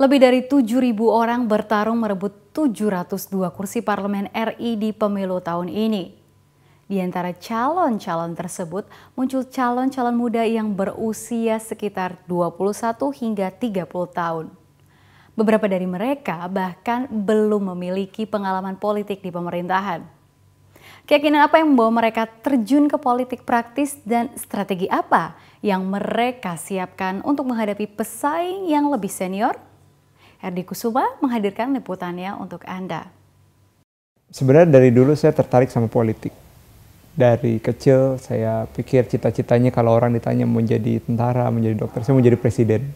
Lebih dari 7.000 orang bertarung merebut 702 kursi parlemen RI di pemilu tahun ini. Di antara calon-calon tersebut muncul calon-calon muda yang berusia sekitar 21 hingga 30 tahun. Beberapa dari mereka bahkan belum memiliki pengalaman politik di pemerintahan. Keyakinan apa yang membawa mereka terjun ke politik praktis dan strategi apa yang mereka siapkan untuk menghadapi pesaing yang lebih senior? Herdi Kusuma menghadirkan liputannya untuk Anda. Sebenarnya dari dulu saya tertarik sama politik. Dari kecil saya pikir cita-citanya kalau orang ditanya mau jadi tentara, mau jadi dokter, saya mau jadi presiden.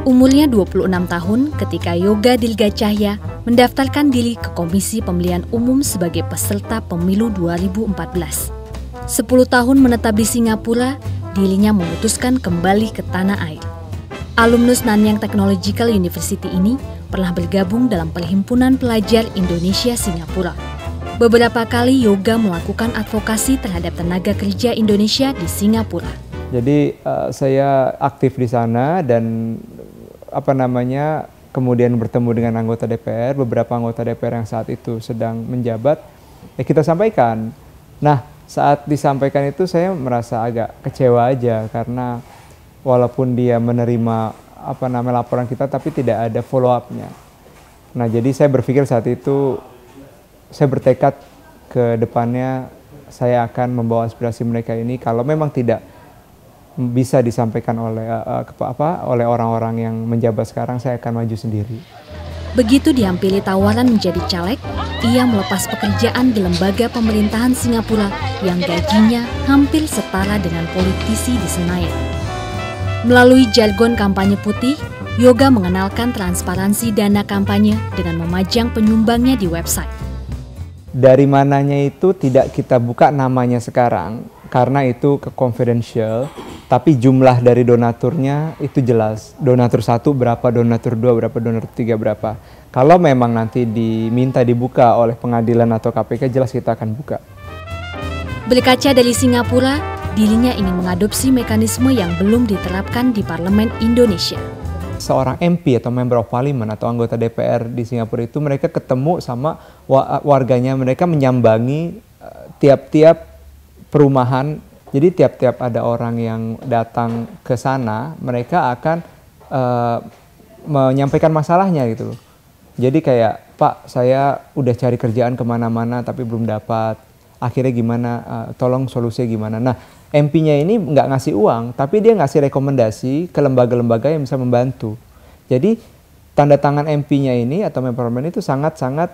Umurnya 26 tahun ketika Yoga Dilga Cahya mendaftarkan diri ke Komisi Pemilihan Umum sebagai peserta pemilu 2014. 10 tahun menetap di Singapura, dirinya memutuskan kembali ke tanah air. Alumnus Nanyang Technological University ini pernah bergabung dalam Perhimpunan Pelajar Indonesia Singapura. Beberapa kali Yoga melakukan advokasi terhadap tenaga kerja Indonesia di Singapura. Jadi saya aktif di sana dan kemudian bertemu dengan anggota DPR, beberapa anggota DPR yang saat itu sedang menjabat, kita sampaikan. Nah, saat disampaikan itu saya merasa agak kecewa aja karena walaupun dia menerima laporan kita tapi tidak ada follow up-nya. Nah, jadi saya berpikir saat itu saya bertekad ke depannya saya akan membawa aspirasi mereka ini kalau memang tidak bisa disampaikan oleh orang-orang yang menjabat sekarang, saya akan maju sendiri. Begitu dihampiri tawaran menjadi caleg, ia melepas pekerjaan di lembaga pemerintahan Singapura yang gajinya hampir setara dengan politisi di Senayan. Melalui jargon kampanye putih, Yoga mengenalkan transparansi dana kampanye dengan memajang penyumbangnya di website. Dari mananya itu tidak kita buka namanya sekarang, karena itu confidential, tapi jumlah dari donaturnya itu jelas. Donatur 1 berapa, donatur 2 berapa, donatur 3 berapa. Kalau memang nanti diminta dibuka oleh pengadilan atau KPK, jelas kita akan buka. Berkaca dari Singapura, dirinya ingin mengadopsi mekanisme yang belum diterapkan di Parlemen Indonesia. Seorang MP atau Member of Parliament atau anggota DPR di Singapura itu mereka ketemu sama warganya, mereka menyambangi tiap-tiap perumahan. Jadi tiap-tiap ada orang yang datang ke sana, mereka akan menyampaikan masalahnya gitu loh. Jadi kayak, Pak, saya udah cari kerjaan kemana-mana tapi belum dapat. Akhirnya gimana? Tolong solusinya gimana? Nah, MP-nya ini nggak ngasih uang, tapi dia ngasih rekomendasi ke lembaga-lembaga yang bisa membantu. Jadi tanda tangan MP-nya ini atau member parlemen itu sangat-sangat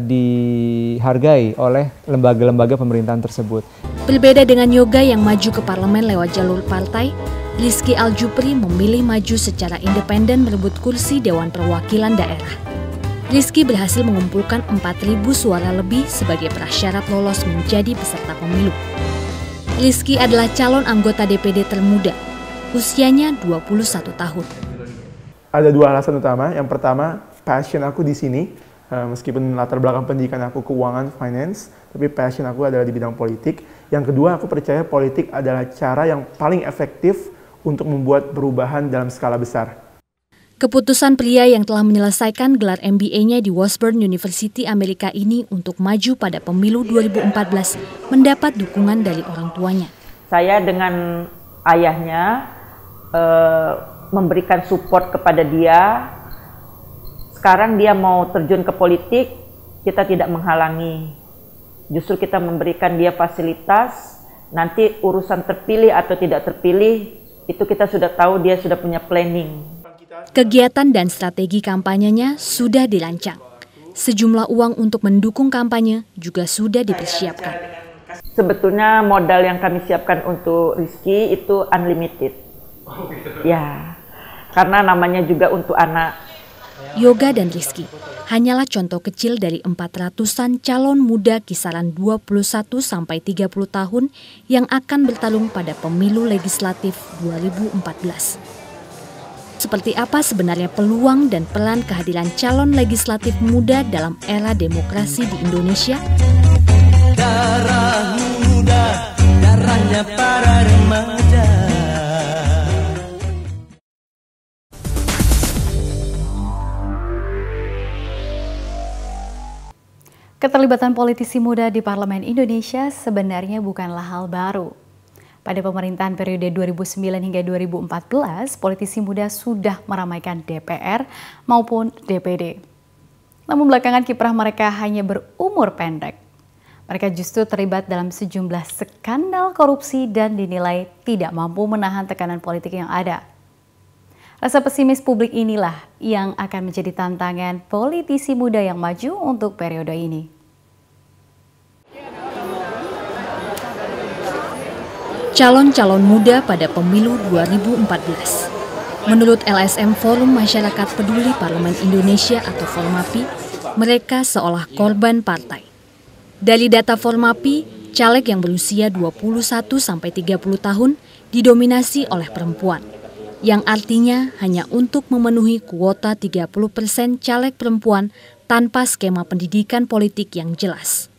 dihargai oleh lembaga-lembaga pemerintahan tersebut. Berbeda dengan Yoga yang maju ke parlemen lewat jalur partai, Rizky Aljupri memilih maju secara independen merebut kursi Dewan Perwakilan Daerah. Rizky berhasil mengumpulkan 4.000 suara lebih sebagai prasyarat lolos menjadi peserta pemilu. Rizky adalah calon anggota DPD termuda, usianya 21 tahun. Ada 2 alasan utama. Yang pertama, passion aku di sini, meskipun latar belakang pendidikan aku keuangan, finance, tapi passion aku adalah di bidang politik. Yang kedua, aku percaya politik adalah cara yang paling efektif untuk membuat perubahan dalam skala besar. Keputusan pria yang telah menyelesaikan gelar MBA-nya di Washburn University Amerika ini untuk maju pada pemilu 2014 mendapat dukungan dari orang tuanya. Saya dengan ayahnya memberikan support kepada dia. Sekarang dia mau terjun ke politik, kita tidak menghalangi. Justru kita memberikan dia fasilitas, nanti urusan terpilih atau tidak terpilih, itu kita sudah tahu dia sudah punya planning. Kegiatan dan strategi kampanyenya sudah dirancang. Sejumlah uang untuk mendukung kampanye juga sudah dipersiapkan. Sebetulnya modal yang kami siapkan untuk Rizky itu unlimited. Ya, karena namanya juga untuk anak. Yoga dan Rizky hanyalah contoh kecil dari 400-an calon muda kisaran 21 sampai 30 tahun yang akan bertarung pada pemilu legislatif 2014. Seperti apa sebenarnya peluang dan peran kehadiran calon legislatif muda dalam era demokrasi di Indonesia? Darahmu muda, darahnya para remaja. Keterlibatan politisi muda di Parlemen Indonesia sebenarnya bukanlah hal baru. Pada pemerintahan periode 2009 hingga 2014, politisi muda sudah meramaikan DPR maupun DPD. Namun belakangan kiprah mereka hanya berumur pendek. Mereka justru terlibat dalam sejumlah skandal korupsi dan dinilai tidak mampu menahan tekanan politik yang ada. Rasa pesimis publik inilah yang akan menjadi tantangan politisi muda yang maju untuk periode ini. Calon-calon muda pada pemilu 2014. Menurut LSM Forum Masyarakat Peduli Parlemen Indonesia atau Formapi, mereka seolah korban partai. Dari data Formapi, caleg yang berusia 21-30 tahun didominasi oleh perempuan, yang artinya hanya untuk memenuhi kuota 30% caleg perempuan tanpa skema pendidikan politik yang jelas.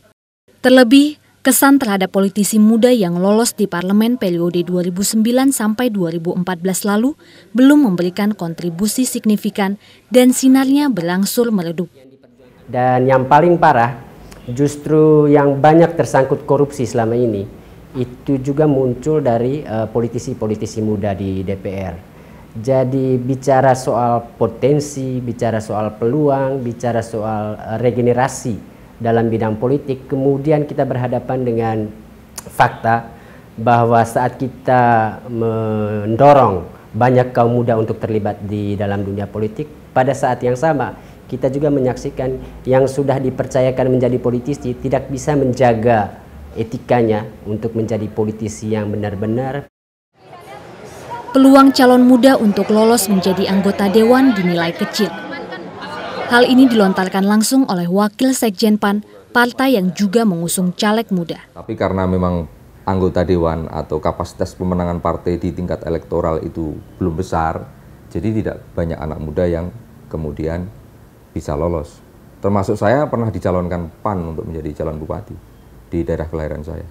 Terlebih, kesan terhadap politisi muda yang lolos di parlemen periode 2009 sampai 2014 lalu belum memberikan kontribusi signifikan dan sinarnya berangsur meredup. Dan yang paling parah, justru yang banyak tersangkut korupsi selama ini, itu juga muncul dari politisi-politisi muda di DPR. Jadi bicara soal potensi, bicara soal peluang, bicara soal regenerasi dalam bidang politik, kemudian kita berhadapan dengan fakta bahwa saat kita mendorong banyak kaum muda untuk terlibat di dalam dunia politik, pada saat yang sama kita juga menyaksikan yang sudah dipercayakan menjadi politisi tidak bisa menjaga etikanya untuk menjadi politisi yang benar-benar. Peluang calon muda untuk lolos menjadi anggota dewan dinilai kecil. Hal ini dilontarkan langsung oleh Wakil Sekjen PAN, partai yang juga mengusung caleg muda. Tapi karena memang anggota dewan atau kapasitas pemenangan partai di tingkat elektoral itu belum besar, jadi tidak banyak anak muda yang kemudian bisa lolos. Termasuk saya pernah dicalonkan PAN untuk menjadi calon bupati di daerah kelahiran saya.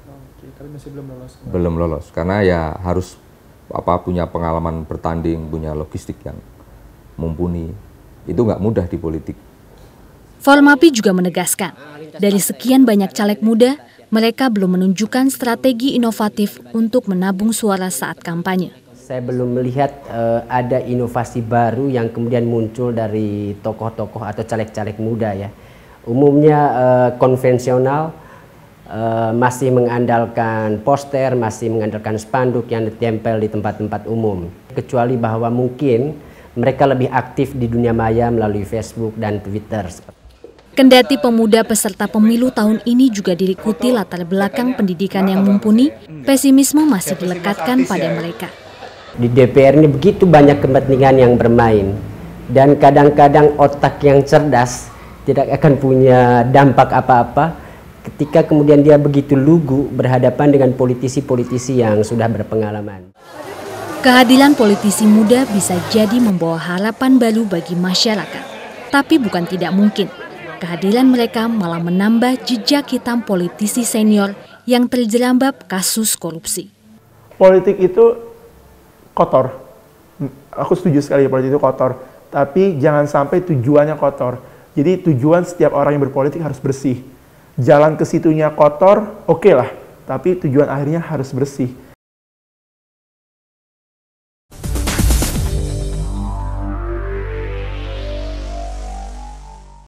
Oke, tapi masih belum lolos. Belum lolos, karena ya harus punya pengalaman bertanding, punya logistik yang mumpuni. Itu nggak mudah di politik. Formapi juga menegaskan, dari sekian banyak caleg muda, mereka belum menunjukkan strategi inovatif untuk menabung suara saat kampanye. Saya belum melihat ada inovasi baru yang kemudian muncul dari tokoh-tokoh atau caleg-caleg muda ya. Umumnya konvensional, masih mengandalkan poster, masih mengandalkan spanduk yang ditempel di tempat-tempat umum. Kecuali bahwa mungkin mereka lebih aktif di dunia maya melalui Facebook dan Twitter. Kendati pemuda peserta pemilu tahun ini juga diikuti latar belakang pendidikan yang mumpuni, pesimisme masih dilekatkan pada mereka. Di DPR ini begitu banyak kepentingan yang bermain, dan kadang-kadang otak yang cerdas tidak akan punya dampak apa-apa ketika kemudian dia begitu lugu berhadapan dengan politisi-politisi yang sudah berpengalaman. Kehadiran politisi muda bisa jadi membawa harapan baru bagi masyarakat. Tapi bukan tidak mungkin, kehadiran mereka malah menambah jejak hitam politisi senior yang terjerambab kasus korupsi. Politik itu kotor. Aku setuju sekali politik itu kotor. Tapi jangan sampai tujuannya kotor. Jadi tujuan setiap orang yang berpolitik harus bersih. Jalan ke situnya kotor, oke lah. Tapi tujuan akhirnya harus bersih.